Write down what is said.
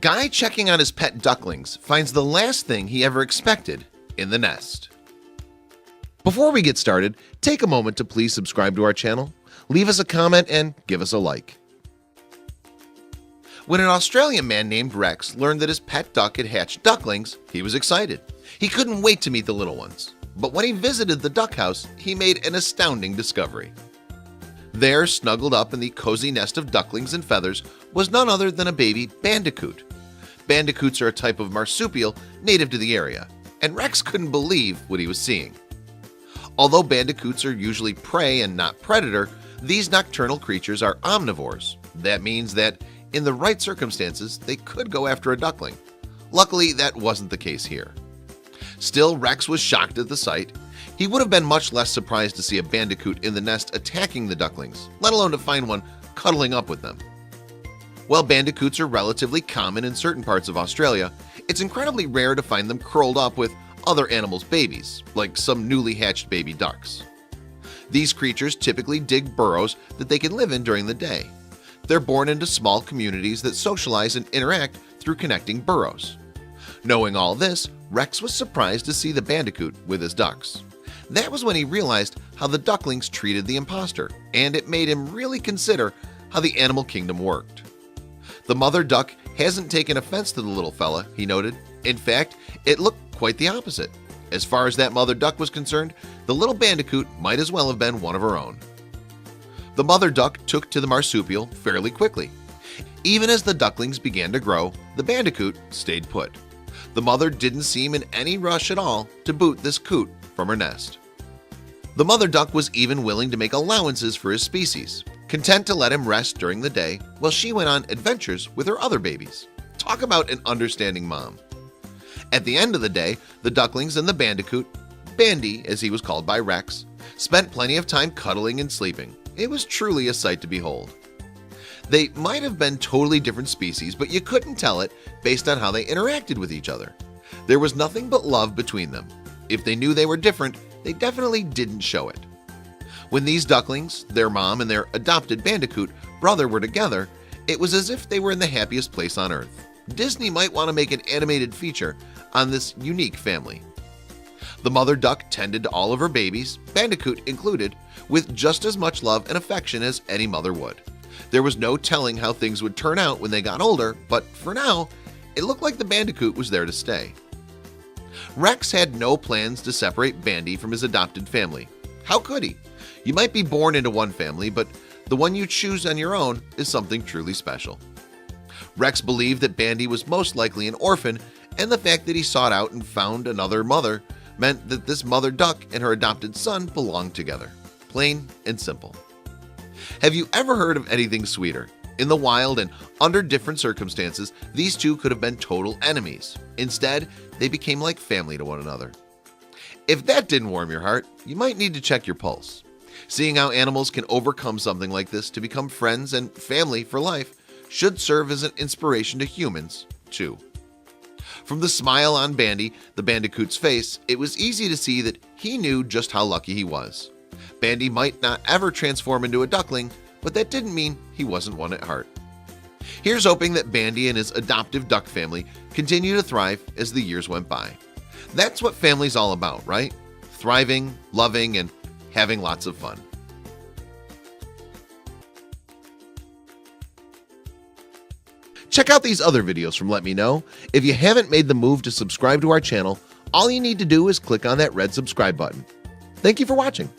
Guy checking on his pet ducklings finds the last thing he ever expected in the nest. Before we get started, take a moment to please subscribe to our channel, leave us a comment, and give us a like. When an Australian man named Rex learned that his pet duck had hatched ducklings, he was excited. He couldn't wait to meet the little ones. But when he visited the duck house, he made an astounding discovery. There, snuggled up in the cozy nest of ducklings and feathers, was none other than a baby bandicoot. Bandicoots are a type of marsupial native to the area, and Rex couldn't believe what he was seeing. Although bandicoots are usually prey and not predator, these nocturnal creatures are omnivores. That means that, in the right circumstances, they could go after a duckling. Luckily, that wasn't the case here. Still, Rex was shocked at the sight. He would have been much less surprised to see a bandicoot in the nest attacking the ducklings, let alone to find one cuddling up with them. While bandicoots are relatively common in certain parts of Australia, it's incredibly rare to find them curled up with other animals' babies, like some newly hatched baby ducks. These creatures typically dig burrows that they can live in during the day. They're born into small communities that socialize and interact through connecting burrows. Knowing all this, Rex was surprised to see the bandicoot with his ducks. That was when he realized how the ducklings treated the imposter, and it made him really consider how the animal kingdom worked. The mother duck hasn't taken offense to the little fella, he noted. In fact, it looked quite the opposite. As far as that mother duck was concerned, the little bandicoot might as well have been one of her own. The mother duck took to the marsupial fairly quickly. Even as the ducklings began to grow, the bandicoot stayed put. The mother didn't seem in any rush at all to boot this coot from her nest. The mother duck was even willing to make allowances for his species, content to let him rest during the day while she went on adventures with her other babies. Talk about an understanding mom. At the end of the day, the ducklings and the bandicoot, Bandy as he was called by Rex, spent plenty of time cuddling and sleeping. It was truly a sight to behold. They might have been totally different species, but you couldn't tell it based on how they interacted with each other. There was nothing but love between them. If they knew they were different, they definitely didn't show it. When these ducklings, their mom, and their adopted bandicoot brother were together, it was as if they were in the happiest place on earth. Disney might want to make an animated feature on this unique family. The mother duck tended to all of her babies, bandicoot included, with just as much love and affection as any mother would. There was no telling how things would turn out when they got older, but for now, it looked like the bandicoot was there to stay. Rex had no plans to separate Bandy from his adopted family. How could he? You might be born into one family, but the one you choose on your own is something truly special. Rex believed that Bandy was most likely an orphan, and the fact that he sought out and found another mother meant that this mother duck and her adopted son belonged together. Plain and simple. Have you ever heard of anything sweeter? In the wild and under different circumstances, these two could have been total enemies. Instead, they became like family to one another. If that didn't warm your heart, you might need to check your pulse. Seeing how animals can overcome something like this to become friends and family for life should serve as an inspiration to humans, too. From the smile on Bandy, the bandicoot's face, it was easy to see that he knew just how lucky he was. Bandy might not ever transform into a duckling, but that didn't mean he wasn't one at heart. Here's hoping that Bandy and his adoptive duck family continue to thrive as the years went by. That's what family's all about, right? Thriving, loving, and having lots of fun. Check out these other videos from Let Me Know. If you haven't made the move to subscribe to our channel, all you need to do is click on that red subscribe button. Thank you for watching.